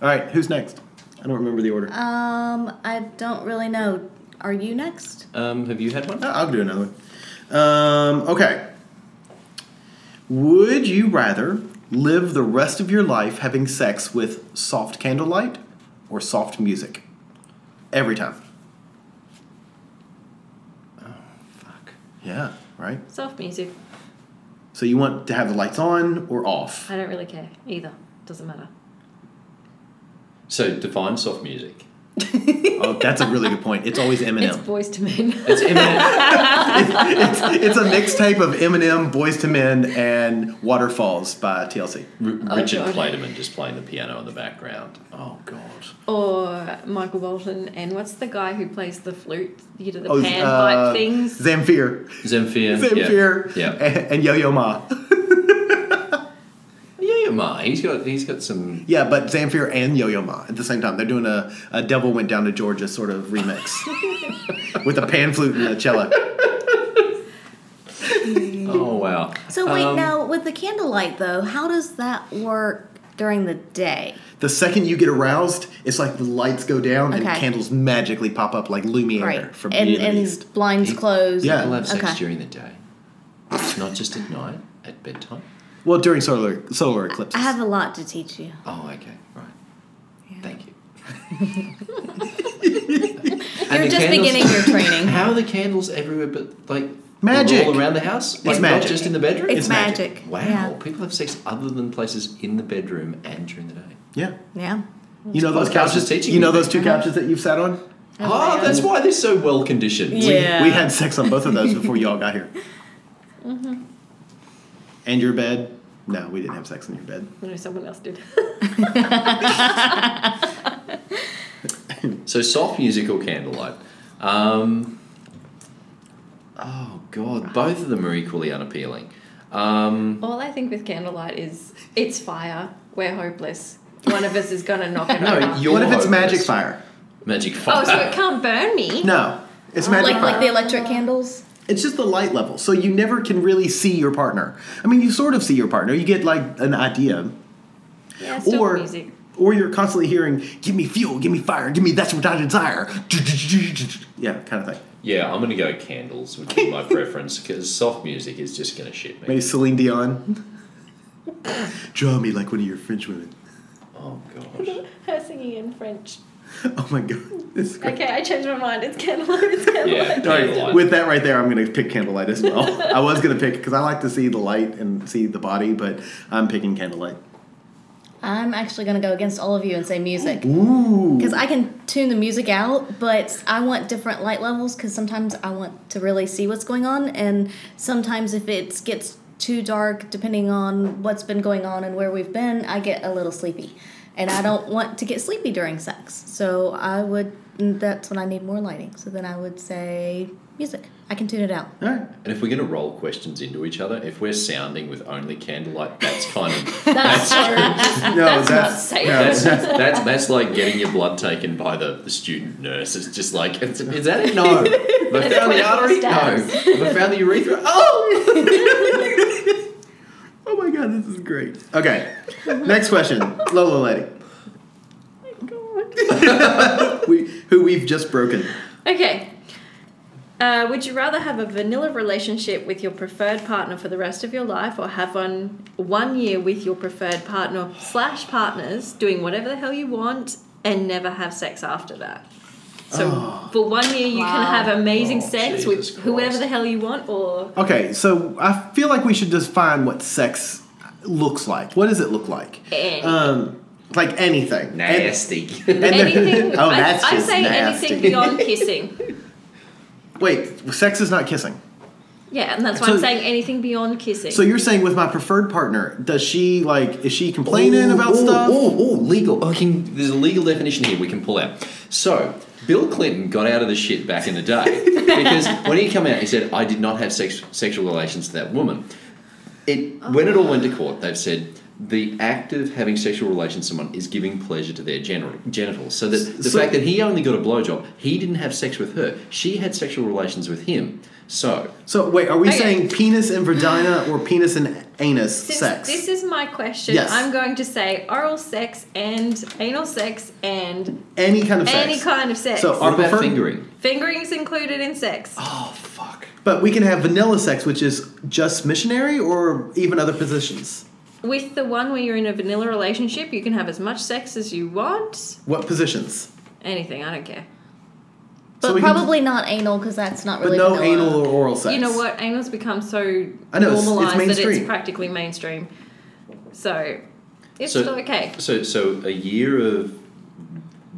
right, who's next? I don't remember the order. I don't really know. Are you next? Have you had one? I'll do another one. Okay. Would you rather live the rest of your life having sex with soft candlelight or soft music? Every time. Fuck. Yeah, right? Soft music. So you want to have the lights on or off? I don't really care either. Doesn't matter. So define soft music. Oh, that's a really good point. It's always Eminem. It's boys to men. It's imminent. It's a mixtape of Eminem, Boys to Men, and Waterfalls by TLC. Richard God. Clayderman just playing the piano in the background. Oh, God. Or Michael Bolton, and what's the guy who plays the flute? You know, the Oh, panpipe things. Zamfir. Zamfir. Yeah. And Yo-Yo Ma. Yeah, Ma. He's got some... Yeah, but Zamfir and Yo-Yo Ma at the same time. They're doing a Devil Went Down to Georgia sort of remix. With a pan flute and a cello. Oh, wow. So wait, now with the candlelight though, how does that work during the day? The second you get aroused, it's like the lights go down and Okay. candles magically pop up like Lumiere Right. from Beauty and the Beast. And blinds closed. Yeah. People have sex Okay. during the day. Not just at night, at bedtime. Well, during solar eclipses. I have a lot to teach you. Oh, okay. Right. Yeah. Thank you. You're just beginning your training. How are the candles everywhere but, like... Magic. All around the house? Like, magic. Not just in the bedroom? It's It's magic. magic. Wow. Yeah. People have sex other than places in the bedroom and during the day. Yeah. Yeah. You know those podcast couches? is teaching You know me. those two couches that you've sat on? Oh, that's why they're so well conditioned. Yeah. We had sex on both of those before y'all got here. Mm-hmm. And your bed? No, we didn't have sex in your bed. No, someone else did. So soft music or candlelight? Oh God, both of them are equally unappealing. All I think with candlelight is it's fire. We're hopeless. One of us is gonna knock it No, over. you're What if it's hopeless. magic fire? Magic fire. Oh, so it can't burn me? No, it's magic fire. Like the electric candles? It's just the light level, so you never can really see your partner. I mean, you sort of see your partner. You get like an idea, Yeah, it's still music. or you're constantly hearing, "Give me fuel, give me fire, give me that's what I desire." Yeah, kind of thing. Yeah, I'm going to go candles, would be my preference, because soft music is just going to shit me. Maybe Celine Dion. Draw me like one of your French women. Oh, gosh. Her singing in French. Oh my god, this is great. Okay, I changed my mind. It's candlelight. It's candlelight. Yeah, All right, candlelight. with that right there, I'm going to pick candlelight as well. I was going to pick because I like to see the light and see the body, but I'm picking candlelight. I'm actually going to go against all of you and say music. Ooh. Because I can tune the music out, but I want different light levels because sometimes I want to really see what's going on. And sometimes if it gets too dark, depending on what's been going on and where we've been, I get a little sleepy. And I don't want to get sleepy during sex. So that's when I need more lighting. So then I would say music. I can tune it out. All right. And if we're going to roll questions into each other, if we're sounding with only candlelight, that's kind of That's No, not safe. that's like getting your blood taken by the student nurse. It's just like, is that it? No. Have I found the artery? No. Have I found the urethra? Oh! Oh my god, this is great. Okay, next question. Lola lady. Who we've just broken. Okay. Would you rather have a vanilla relationship with your preferred partner for the rest of your life, or have 1 year with your preferred partner / partners doing whatever the hell you want and never have sex after that? So for 1 year you can have amazing sex with Jesus whoever Christ. the hell you want, or Okay, so I feel like we should define what sex looks like. What does it look like? Like anything. Nasty. anything. Oh, that's I'd just say nasty. anything beyond kissing. Wait, sex is not kissing. Yeah, and that's why So- I'm saying anything beyond kissing. So you're saying with my preferred partner, is she complaining about stuff? Legal. There's a legal definition here we can pull out. So, Bill Clinton got out of the shit back in the day because when he came out, he said, I did not have sexual relations to that woman. When it all went to court, they've said the act of having sexual relations with someone is giving pleasure to their genitals. So that the fact that he only got a blowjob, he didn't have sex with her. She had sexual relations with him. So wait, are we Okay. saying penis and vagina or penis and anus Since sex? this is my question, Yes. I'm going to say oral sex and anal sex and Any kind of sex. any kind of sex. So what our about preferred fingering? Fingering's included in sex. Oh, fuck. But we can have vanilla sex, which is just missionary or even other positions. With the one where you're in a vanilla relationship, you can have as much sex as you want. What positions? Anything, I don't care. But So we can- probably not anal because that's not But really no vanilla. anal or oral sex. You know what? Anal's become so I know, it's normalized that mainstream. it's practically mainstream. So it's So- still okay. So a year of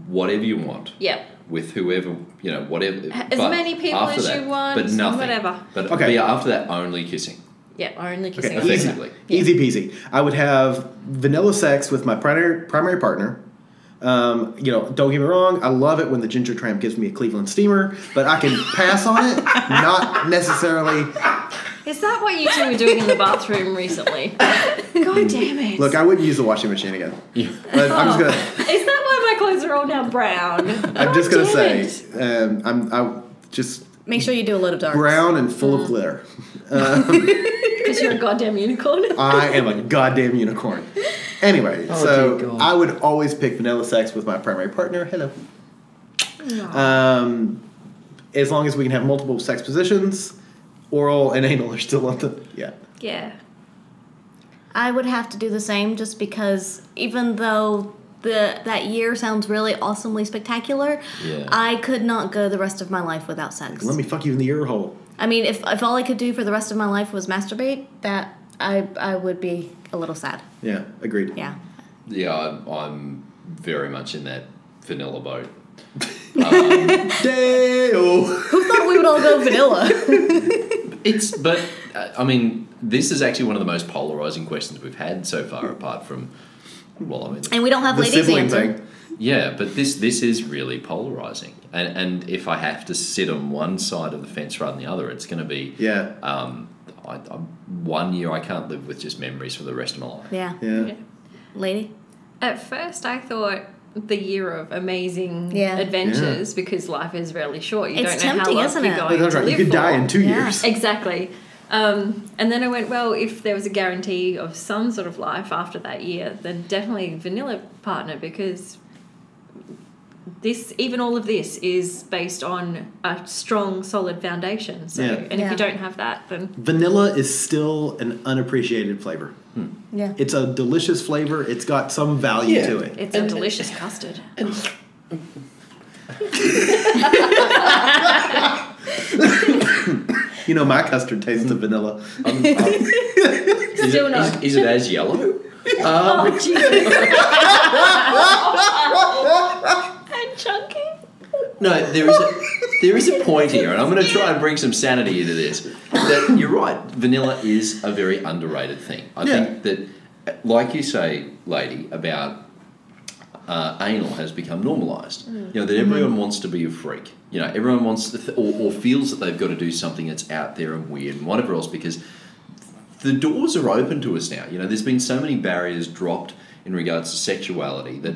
whatever you want. Yep. With whoever, whatever. As but many people after as that, you want, but nothing. whatever. But Okay. after that, only kissing. Yep, only kissing. Okay, easy, Effectively. easy peasy. I would have vanilla sex with my primary partner. Don't get me wrong. I love it when the ginger tramp gives me a Cleveland steamer, but I can pass on it. Not necessarily. Is that what you two were doing in the bathroom recently? God damn it. Look, I wouldn't use the washing machine again. Yeah. But I'm just gonna. Is that why my clothes are all now brown? I'm just gonna damn say. it. I'm just Make sure you do a load of darts. brown and full of glitter. Because you're a goddamn unicorn. I am a goddamn unicorn. Anyway, Oh, so dear God. I would always pick vanilla sex with my primary partner. Hello. As long as we can have multiple sex positions, oral and anal are still on the Yeah. I would have to do the same just because even though that year sounds really awesomely spectacular, Yeah. I could not go the rest of my life without sex. Let me fuck you in the ear hole. I mean, if all I could do for the rest of my life was masturbate, that I would be a little sad. Yeah, agreed. Yeah. Yeah, I'm very much in that vanilla boat. Dale. Who thought we would all go vanilla? This is actually one of the most polarizing questions we've had so far, apart from, And we don't have The ladies sibling answer. thing. yeah, but this is really polarizing. And if I have to sit on one side of the fence rather than the other, it's going to be, Yeah. 1 year I can't live with just memories for the rest of my life. Yeah. Yeah. Lady? At first, I thought the year of amazing Yeah. adventures because life is really short. You It's don't know tempting, how long isn't you're it? going That's to right. live You could for. die in 2 Yeah. years. Exactly. And then I went, well, if there was a guarantee of some sort of life after that year, then definitely vanilla partner because even all of this is based on a strong, solid foundation. So, Yeah. and if Yeah. you don't have that, then Vanilla is still an unappreciated flavor. Yeah. It's a delicious flavor. It's got some value Yeah. to it. it's a delicious custard. My custard tastes of vanilla. Is Still it, no. is it as yellow? Oh, Jesus. And chunky. No, there is a point here, and I'm going to try and bring some sanity into this. That you're right, vanilla is a very underrated thing. I think that, like you say, lady, about anal has become normalised. You know, that everyone wants to be a freak. You know, everyone wants to, or feels that they've got to do something that's out there and weird and whatever else, because the doors are open to us now. You know, there's been so many barriers dropped in regards to sexuality that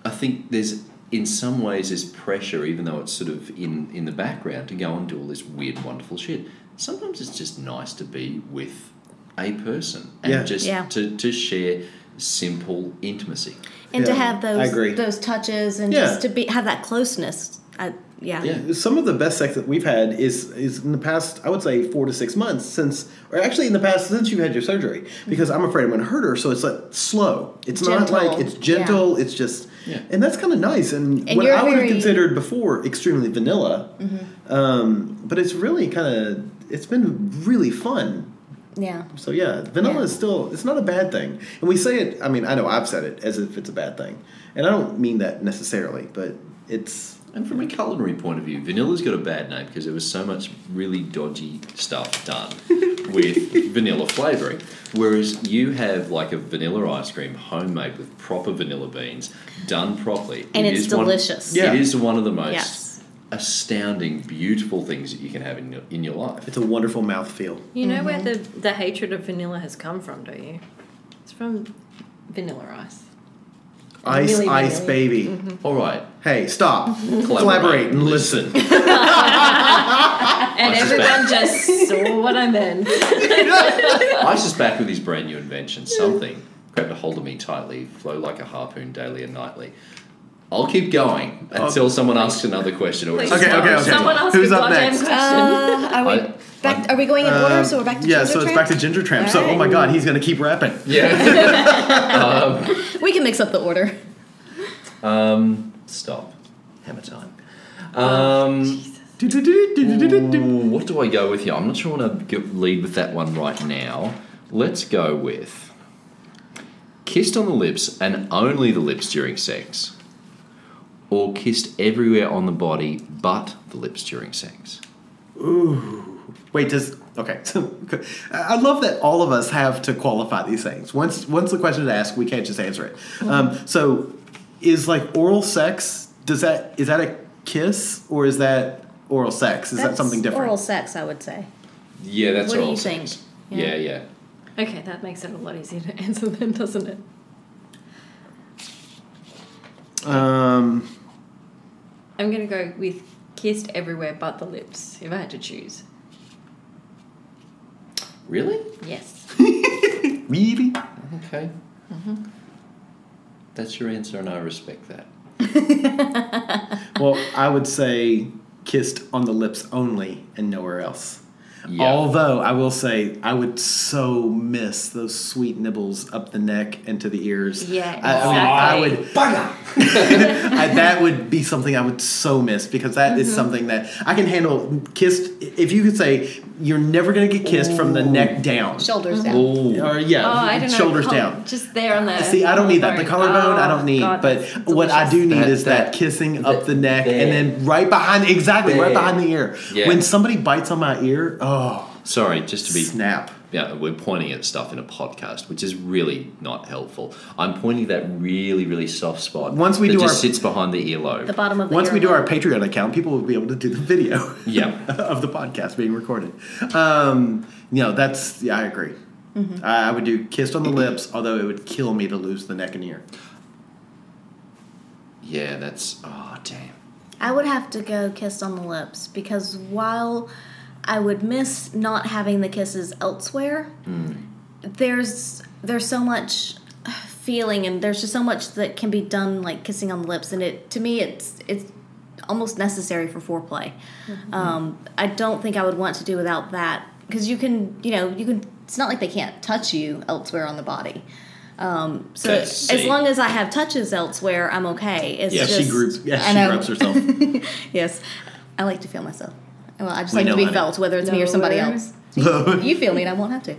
I think there's, in some ways, there's pressure, even though it's sort of in the background, to go and do all this weird, wonderful shit. Sometimes it's just nice to be with a person and to share simple intimacy. And to have I agree. those touches and just to have that closeness. Some of the best sex that we've had is in the past, I would say 4 to 6 months since you had your surgery, because I'm afraid I'm going to hurt her. So it's like slow. It's gentle. not like it's gentle. It's just, and that's kind of nice. And what you're I would have considered before extremely vanilla, but it's really it's been really fun. Yeah. So vanilla is still, it's not a bad thing. And we say it, I mean, I know I've said it as if it's a bad thing. And I don't mean that necessarily, but it's... And from a culinary point of view, vanilla's got a bad name because there was so much really dodgy stuff done with vanilla flavouring. Whereas you have like a vanilla ice cream homemade with proper vanilla beans, done properly. And it's delicious. It is one of the most astounding, beautiful things that you can have in your life. It's a wonderful mouthfeel. You know where the hatred of vanilla has come from, don't you? It's from vanilla ice. Ice, baby. All right. Hey, stop. Collaborate and listen. And everyone just saw what I meant. Ice is back with his brand new invention, something. Grabbed a hold of me tightly, flow like a harpoon daily and nightly. I'll keep going until someone asks another question. Or Please. Okay. Someone ask Who's a up goddamn next? Are we going in order? So we're back to Ginger so it's Tramp? back to Ginger Tramp. So, oh my God, he's going to keep rapping. Yeah. We can mix up the order. Stop. Hammer time. What do I go with here? I'm not sure I want to lead with that one right now. Let's go with kissed on the lips and only the lips during sex, or kissed everywhere on the body but the lips during sex. Ooh. Wait, okay. I love that all of us have to qualify these things. Once the question is asked, we can't just answer it. So is like oral sex, is that a kiss or is that oral sex? Is that something different? Oral sex, I would say. Yeah, that's What do oral you sex. think? Yeah. Okay, that makes it a lot easier to answer then, doesn't it? Um, I'm going to go with kissed everywhere but the lips, if I had to choose. Really? Yes. really? Okay. That's your answer, and I respect that. Well, I would say kissed on the lips only and nowhere else. Yeah. Although I will say I would so miss those sweet nibbles up the neck and to the ears. Yeah, I exactly. would. That would be something I would so miss, because that is something that I can handle. Kissed. If you could say you're never going to get kissed from the neck down, Shoulders down. or I don't know. shoulders down. Just there on the. See, I don't need that. The collarbone, I don't need. God, but what I do need is that kissing up the neck and then right behind the ear. Yeah. When somebody bites on my ear, Sorry, just to be... snap. Yeah, we're pointing at stuff in a podcast, which is really not helpful. I'm pointing that really, really soft spot Once we that do just our- sits behind the earlobe. The bottom of the Once we do earlobe. our Patreon account, people will be able to do the video Yeah. of the podcast being recorded. I agree. I would do kissed on the lips, although it would kill me to lose the neck and ear. Yeah, that's... Oh, damn. I would have to go kissed on the lips, because while I would miss not having the kisses elsewhere, there's so much feeling, and there's just so much that can be done, like kissing on the lips, and to me it's almost necessary for foreplay. I don't think I would want to do without that, because you can it's not like they can't touch you elsewhere on the body. So as long as I have touches elsewhere, I'm okay. It's just, She I know. groups herself. Yes, I like to feel myself. Well, I just We like to know, be honey. felt, whether it's me or somebody Lower. else. You feel me, and I won't have to.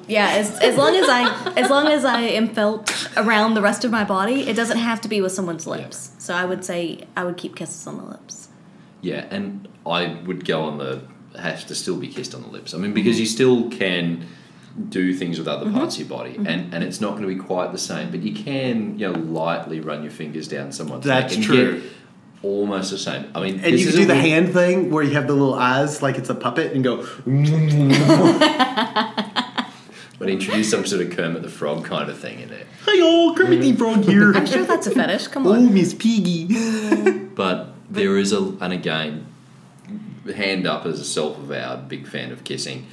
Yeah, as long as I am felt around the rest of my body, it doesn't have to be with someone's lips. So I would say I would keep kisses on the lips. Yeah, and I would go on the have to still be kissed on the lips. I mean, because you still can do things with other parts of your body, and it's not going to be quite the same, but you can, lightly run your fingers down someone's neck That's and true. get almost the same. I mean, And this you can is do a the weird- hand thing where you have the little eyes like it's a puppet and go. but introduce some sort of Kermit the Frog kind of thing in there. Hey, old Kermit the Frog here. I'm sure that's a fetish. Come Oh, on. Miss Piggy. But there is and again, hand up as a self-avowed big fan of kissing.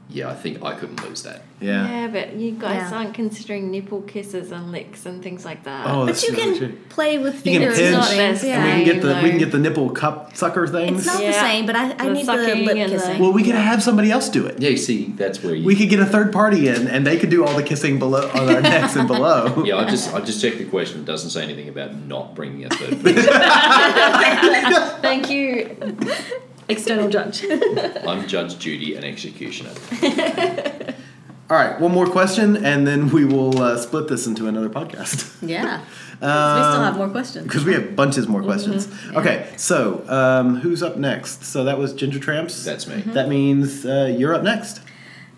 Yeah, I think I couldn't lose that. Yeah. but you guys Yeah. aren't considering nipple kisses and licks and things like that. Oh, But that's you really can true. play with You can fingers. pinch, and It's not things, the yeah. And we same. can get the nipple cup sucker things. It's not the Yeah. same, but I The need the sucking lip and the- kissing. Well, we could have somebody else do it. Yeah, you see, that's where you... We could get a third party in, and they could do all the kissing below on our necks and below. Yeah, I just checked the question. It doesn't say anything about not bringing a third person. Thank you, external judge. I'm Judge, Judy, and Executioner. All right, one more question, and then we will split this into another podcast. Yeah. We still have more questions. Because we have bunches more questions. Okay, so who's up next? So that was Ginger Tramps. That's me. That means you're up next.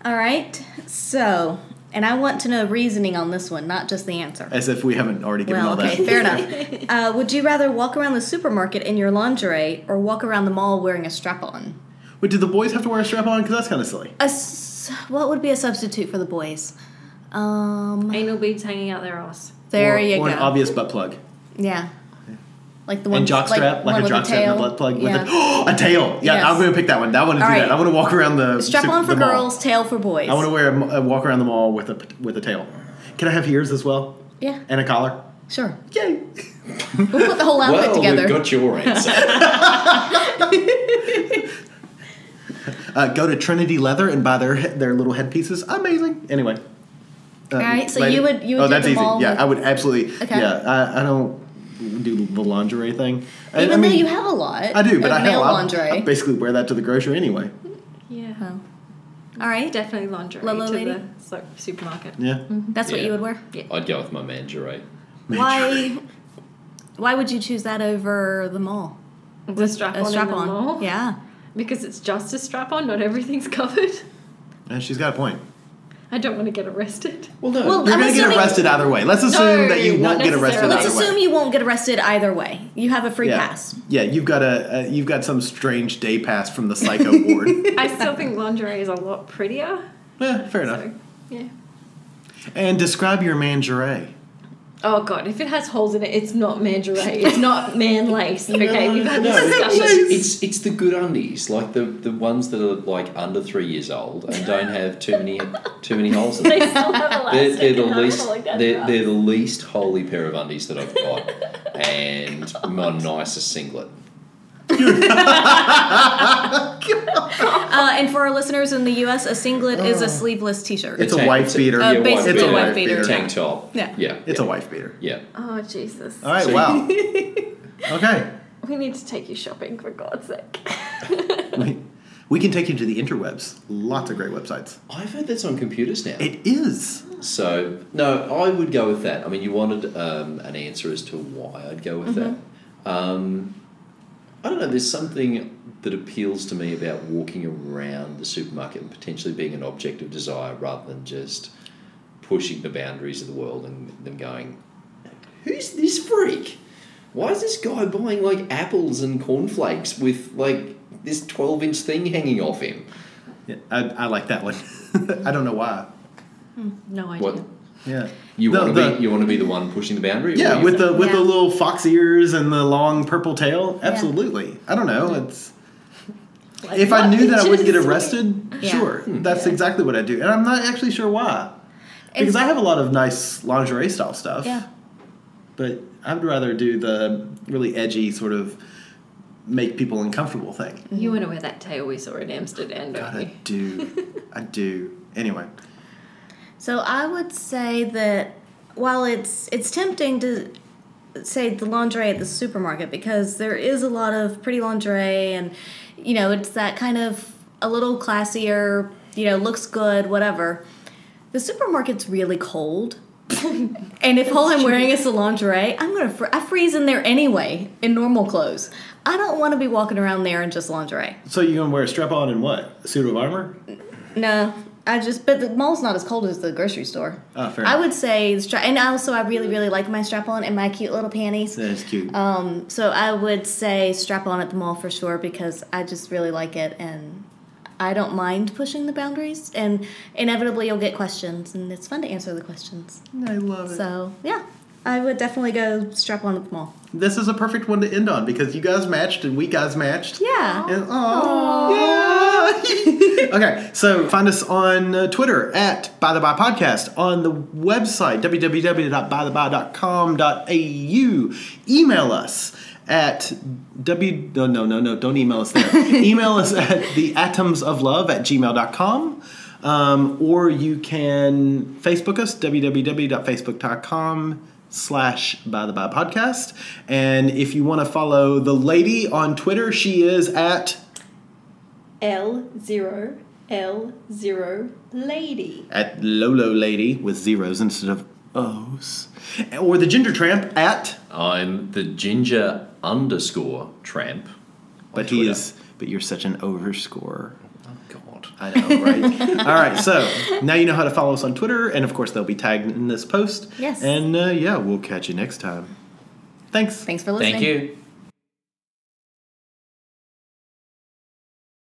All right. So, and I want to know reasoning on this one, not just the answer. As if we haven't already given Well, all okay, that. fair enough. Would you rather walk around the supermarket in your lingerie or walk around the mall wearing a strap-on? Wait, do the boys have to wear a strap on? Because that's kind of silly. What would be a substitute for the boys? Anal beads hanging out their ass. There or, you or go. an obvious butt plug. Yeah. Like the one And jockstrap, like one a with jockstrap and a butt plug with Yeah. a tail. Yeah, Yes. I'm going to pick that one. I want to do All right. that. I want to walk around the Strap on for the mall. girls, tail for boys. I want to wear a walk around the mall with a tail. Can I have ears as well? Yeah, And a collar? sure. Yay! We'll put the whole outfit Well, together. we've got your answer. Go to Trinity Leather and buy their little headpieces. Amazing. Anyway. All right, so lady- you would do that's the easy. mall Yeah, with- I would absolutely. Okay. Yeah, I don't do the lingerie thing. I Even mean, though you have a lot. I do, but of I male I'll lingerie. basically wear that to the grocery anyway. Yeah. Oh. All right, Definitely lingerie Lolo to lady? the supermarket. Yeah. that's what Yeah. you would wear. I'd go with my mangerette. Why? Why would you choose that over the mall? The strap A on strap in the on. mall. Yeah. Because it's just a strap on, not everything's covered. And she's got a point. I don't want to get arrested. Well, no. Well, You're I'm going to get assuming- arrested either way. Let's assume No, that you not won't get arrested necessarily. either Let's way. assume you won't get arrested either way. You have a free yeah. pass. Yeah, you've got some strange day pass from the psycho ward. I still think lingerie is a lot prettier. Yeah, fair enough. So, yeah. And describe your mangerie. Oh god, if it has holes in it, it's not mangerie. It's not man lace. Okay, we've had this No, discussion. it's the good undies, like the ones that are like under 3 years old and don't have too many holes in They them. still have elastic. They're the and I'm least falling down they're the the least holy pair of undies that I've got, and my nicest singlet. And for our listeners in the U.S., a singlet is a sleeveless T-shirt. It's a wife beater. basically It's a a wife wife beater. beater. Tank top. Yeah. Yeah. It's a wife beater. Yeah. Oh Jesus. All right, So- wow. Okay. We need to take you shopping for God's sake. We can take you to the interwebs. Lots of great websites. I've heard that's on computers now. It is. So, no, I would go with that. I mean, you wanted an answer as to why I'd go with that. I don't know, there's something that appeals to me about walking around the supermarket and potentially being an object of desire rather than just pushing the boundaries of the world and them going, who's this freak? Why is this guy buying, like, apples and cornflakes with, like, this 12-inch thing hanging off him? Yeah, I like that one. I don't know why. No idea. What? Yeah. You The- want the- to be the one pushing the boundary? Or Yeah, you- with the Yeah. little fox ears and the long purple tail. Absolutely. I don't know. It's Like, if I what knew that I wouldn't get bitches? arrested, Yeah. sure. That's exactly what I do. And I'm not actually sure why. Because I have a lot of nice lingerie style stuff. Yeah. But I'd rather do the really edgy sort of make people uncomfortable thing. You want to wear that tail we saw in Amsterdam, don't God, you? I do. I do. Anyway. So I would say that while it's tempting to say the lingerie at the supermarket, because there is a lot of pretty lingerie, and it's that kind of a little classier, looks good, whatever. The supermarket's really cold. And if all I'm wearing is the lingerie, I freeze in there anyway in normal clothes. I don't want to be walking around there in just lingerie. So you're going to wear a strap-on and what? A suit of armor? No. But the mall's not as cold as the grocery store. Oh, fair I enough. would say, and also I really, really like my strap-on and my cute little panties. That is cute. So I would say strap-on at the mall for sure, because I just really like it, and I don't mind pushing the boundaries, and inevitably you'll get questions, and it's fun to answer the questions. I love it. So, yeah, I would definitely go strap-on at the mall. This is a perfect one to end on because you guys matched and we guys matched. Yeah. And, yeah. Okay, so find us on Twitter at By the By Podcast, on the website www.bytheby.com.au. Email us at don't email us there. Email us at theatomsoflove@gmail.com. Or you can Facebook us, www.facebook.com/By the By Podcast. And if you want to follow the lady on Twitter, she is at L0 Lady. At Lolo Lady with zeros instead of O's. Or the Ginger Tramp at I'm the ginger_tramp. But he is but you're such an overscorer. Oh, God. I know, right? All right, so now you know how to follow us on Twitter, and of course they'll be tagged in this post. Yes. And we'll catch you next time. Thanks. Thanks for listening. Thank you.